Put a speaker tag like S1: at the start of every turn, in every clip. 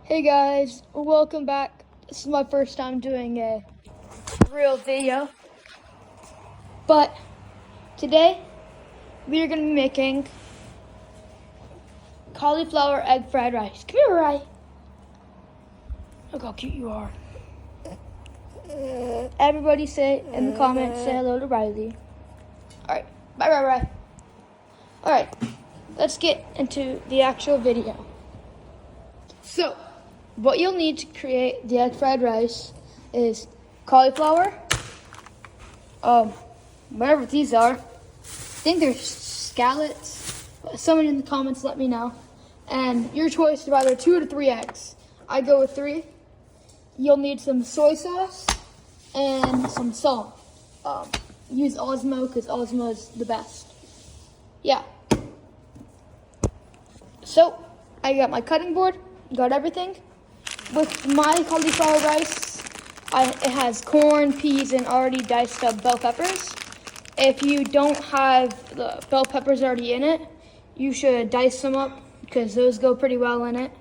S1: Hey guys, welcome back. This is my first time doing a real video. But today we are going to be making cauliflower egg fried rice. Come here, Rai. Look how cute you are. Everybody say in the comments, say hello to Riley. Alright, bye Rai. Alright, let's get into the actual video. So, what you'll need to create the egg fried rice is cauliflower, whatever these are. I think they're scallops. Someone in the comments let me know. And your choice of either 2 to 3 eggs. I go with 3. You'll need some soy sauce and some salt. Use Osmo because Osmo is the best. Yeah. So, I got my cutting board, got everything. With my cauliflower rice, it has corn, peas, and already diced up bell peppers. If you don't have the bell peppers already in it, you should dice them up because those go pretty well in it.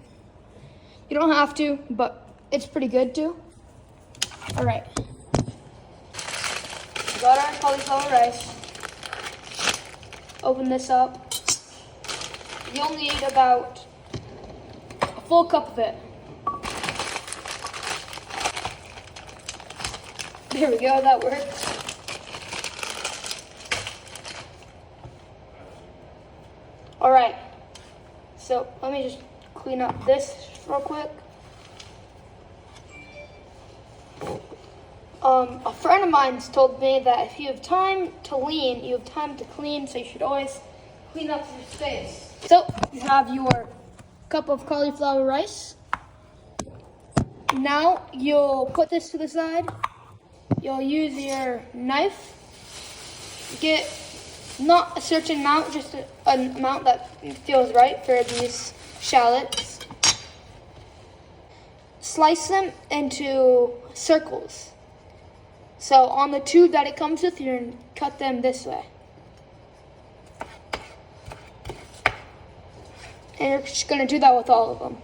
S1: You don't have to, but it's pretty good too. All right. We got our cauliflower rice. Open this up. You'll need about a full cup of it. There we go, that works. All right, so let me just clean up this real quick. A friend of mine's told me that if you have time to lean, you have time to clean, so you should always clean up your space. So you have your cup of cauliflower rice. Now you'll put this to the side. You'll use your knife. Get not a certain amount, just an amount that feels right for these shallots. Slice them into circles. So on the tube that it comes with, you're going to cut them this way. And you're just going to do that with all of them.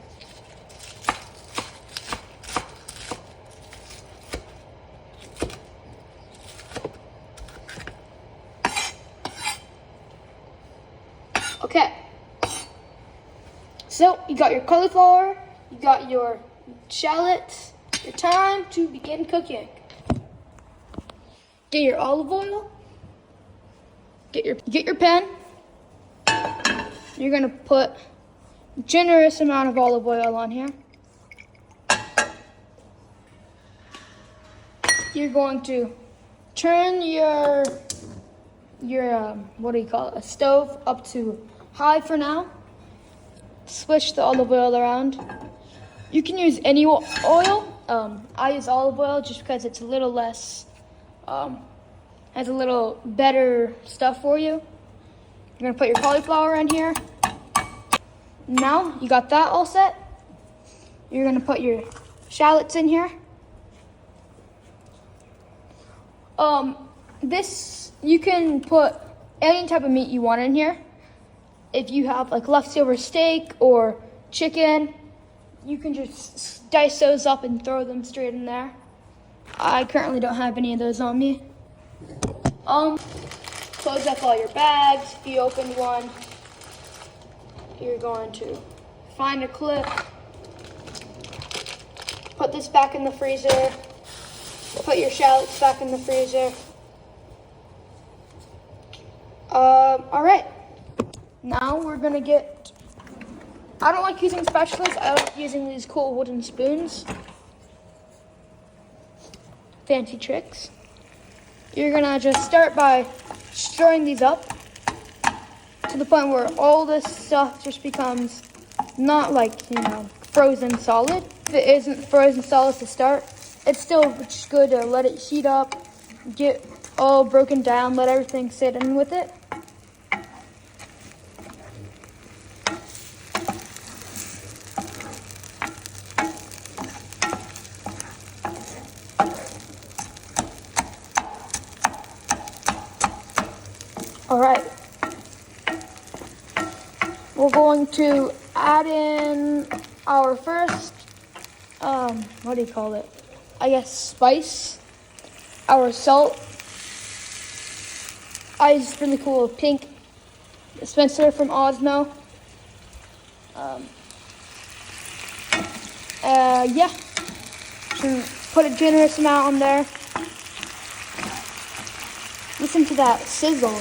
S1: Okay, so you got your cauliflower, you got your shallots, your time to begin cooking. Get your olive oil, get your pan. You're gonna put a generous amount of olive oil on here. You're going to turn your what do you call it, a stove up to high for now. Switch the olive oil around. You can use any oil. I use olive oil just because it's a little less, has a little better stuff for you. You're gonna put your cauliflower in here. Now you got that all set. You're gonna put your shallots in here. You can put any type of meat you want in here. If you have like leftover steak or chicken, you can just dice those up and throw them straight in there. I currently don't have any of those on me. Close up all your bags. If you opened one, you're going to find a clip. Put this back in the freezer. Put your shallots back in the freezer. All right. Now we're gonna get, I don't like using spatulas, I like using these cool wooden spoons. Fancy tricks. You're gonna just start by stirring these up to the point where all this stuff just becomes not like, frozen solid. If it isn't frozen solid to start, it's still just good to let it heat up, get all broken down, let everything sit in with it. All right, we're going to add in, our first, what do you call it? I guess spice. Our salt. I use this really cool pink dispenser from Osmo. Yeah. Just put a generous amount on there. Listen to that sizzle.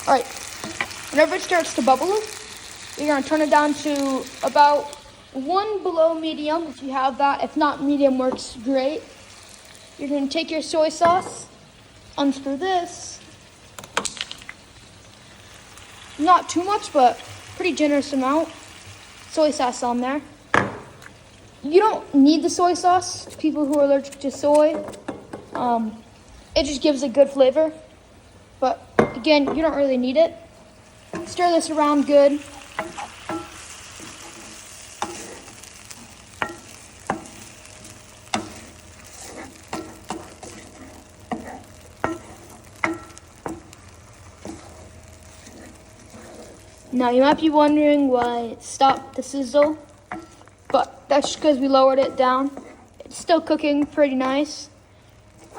S1: Alright, whenever it starts to bubble, you're going to turn it down to about 1 below medium if you have that. If not, medium works great. You're going to take your soy sauce, unscrew this. Not too much, but pretty generous amount. Soy sauce on there. You don't need the soy sauce, people who are allergic to soy. It just gives a good flavor. But again, you don't really need it. Stir this around good. Now you might be wondering why it stopped the sizzle, but that's just because we lowered it down. It's still cooking pretty nice.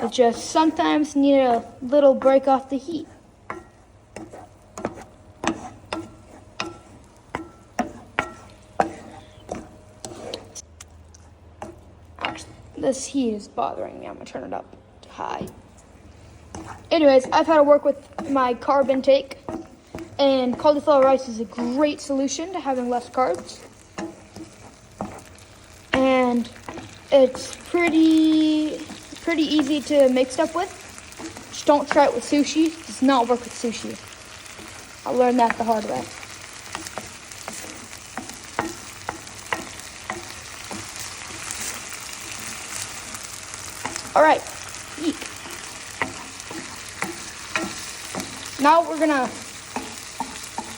S1: It just sometimes need a little break off the heat. Actually, this heat is bothering me. I'm gonna turn it up to high. Anyways, I've had to work with my carb intake, and cauliflower rice is a great solution to having less carbs. And it's pretty easy to make stuff with. Just don't try it with sushi. It does not work with sushi. I learned that the hard way. All right, eat. Now we're gonna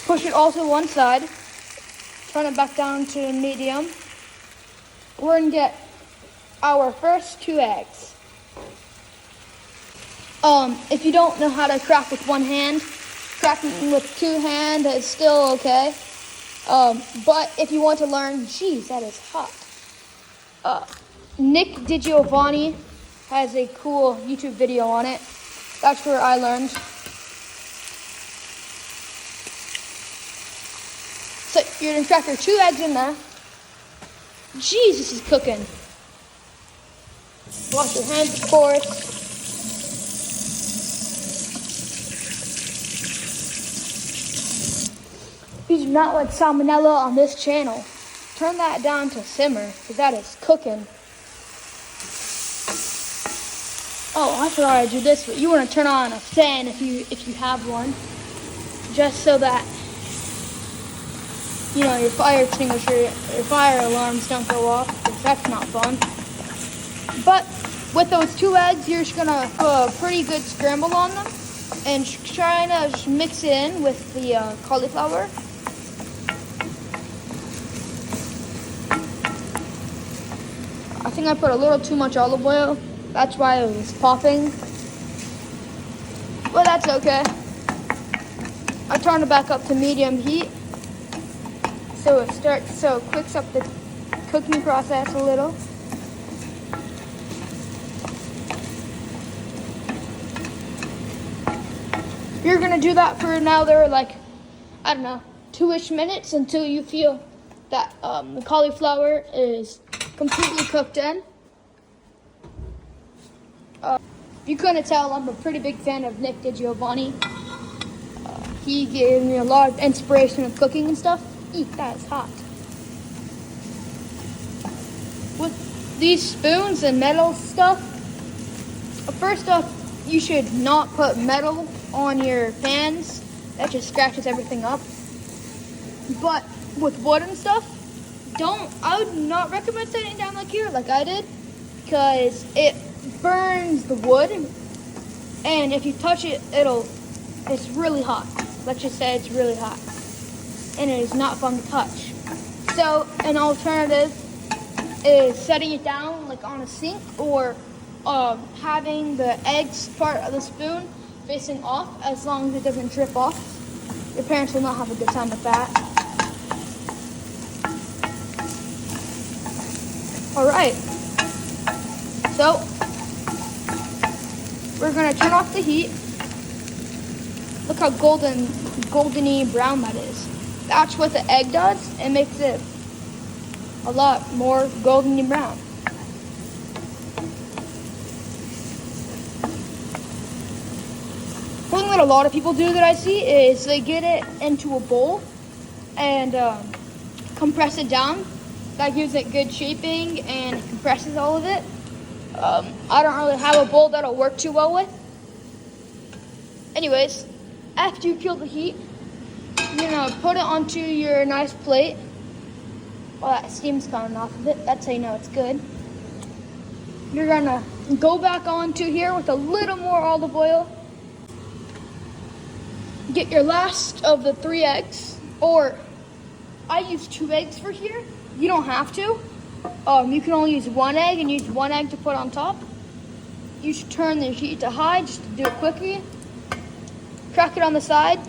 S1: push it all to one side, turn it back down to medium. We're gonna get our first 2 eggs. If you don't know how to crack with one hand, cracking with 2 hands is still okay. But if you want to learn, geez, that is hot. Nick DiGiovanni has a cool YouTube video on it. That's where I learned. So you're gonna crack your 2 eggs in there. Jeez, this is cooking. Wash your hands, of course. We do not want salmonella on this channel. Turn that down to simmer, because that is cooking. Oh, I forgot I do this, but you want to turn on a fan if you have one, just so that you know your fire extinguisher, your fire alarms don't go off, because that's not fun. But with those 2 eggs, you're just gonna put a pretty good scramble on them, and try to just mix it in with the cauliflower. I think I put a little too much olive oil. That's why it was popping. But that's okay. I turned it back up to medium heat, so it quicks up the cooking process a little. You're gonna do that for another, like, I don't know, 2-ish minutes until you feel that the cauliflower is completely cooked in. You couldn't tell, I'm a pretty big fan of Nick DiGiovanni. He gave me a lot of inspiration with cooking and stuff. Eek, that is hot. With these spoons and metal stuff, first off, you should not put metal on your pans. That just scratches everything up. But with wood and stuff, I would not recommend setting it down like here, like I did, because it burns the wood, and if you touch it, it's really hot. Let's just say it's really hot, and it is not fun to touch. So an alternative is setting it down like on a sink, or having the eggs part of the spoon facing off, as long as it doesn't drip off. Your parents will not have a good time with that. All right. So we're gonna turn off the heat. Look how goldeny brown that is. That's what the egg does. It makes it a lot more goldeny brown. One thing that a lot of people do that I see is they get it into a bowl and compress it down. That gives it good shaping and it compresses all of it. I don't really have a bowl that'll work too well with. Anyways, after you kill the heat, you're gonna put it onto your nice plate. Well, that steam's coming off of it. That's how you know it's good. You're gonna go back onto here with a little more olive oil. Get your last of the 3 eggs, or I use 2 eggs for here. You don't have to. You can only use 1 egg and use 1 egg to put on top. You should turn the heat to high just to do it quickly. Crack it on the side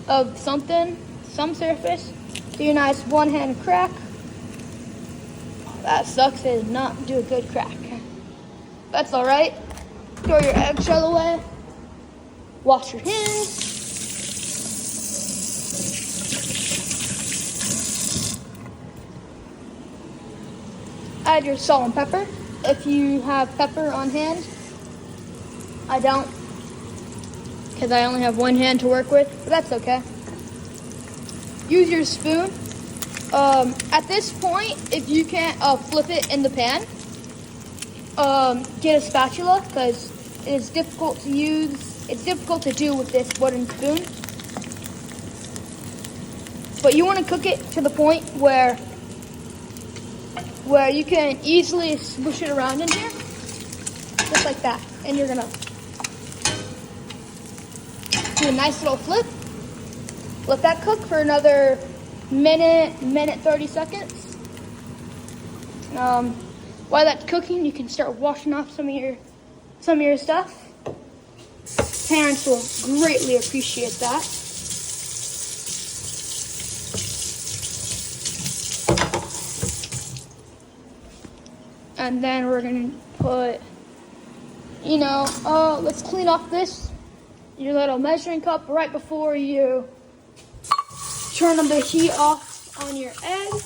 S1: of some surface. Do your nice 1-hand crack. That sucks, it did not do a good crack. That's all right. Throw your eggshell away. Wash your hands. Add your salt and pepper if you have pepper on hand. I don't, because I only have 1 hand to work with, but that's okay. Use your spoon. At this point, if you can't flip it in the pan, get a spatula, because it's difficult to use. It's difficult to do with this wooden spoon. But you want to cook it to the point where you can easily swoosh it around in here, just like that. And you're gonna do a nice little flip. Let that cook for another minute 30 seconds. While that's cooking, you can start washing off some of your stuff. Parents will greatly appreciate that. And then we're gonna put, let's clean off your little measuring cup right before you turn the heat off on your egg.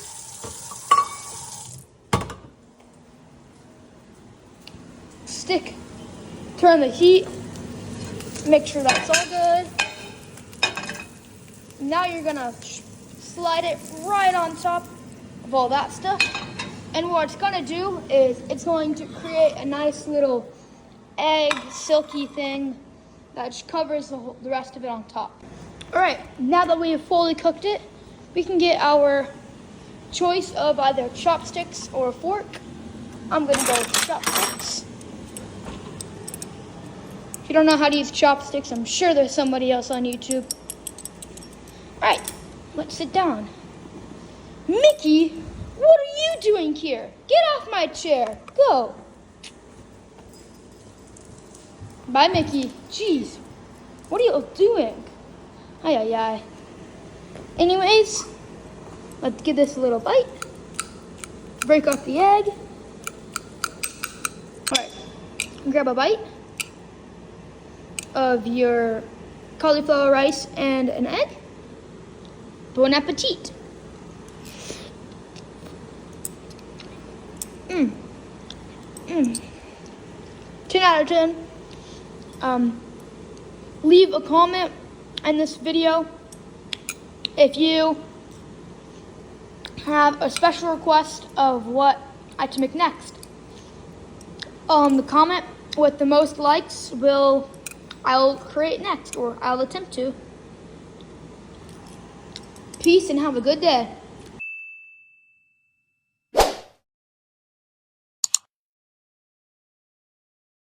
S1: Turn the heat, make sure that's all good. Now you're gonna slide it right on top of all that stuff. And what it's gonna do is it's going to create a nice little egg silky thing that just covers the rest of it on top. All right, now that we have fully cooked it, we can get our choice of either chopsticks or a fork. I'm gonna go with chopsticks. If you don't know how to use chopsticks, I'm sure there's somebody else on YouTube. All right, let's sit down. Mickey, what are you doing here? Get off my chair, go. Bye, Mickey. Jeez, what are you doing? Ay. Anyways, let's give this a little bite. Break off the egg. All right, grab a bite of your cauliflower rice and an egg. Bon appetit. 10 out of 10. Leave a comment in this video if you have a special request of what I can make next. The comment with the most likes I'll create next, or I'll attempt to. Peace and have a good day.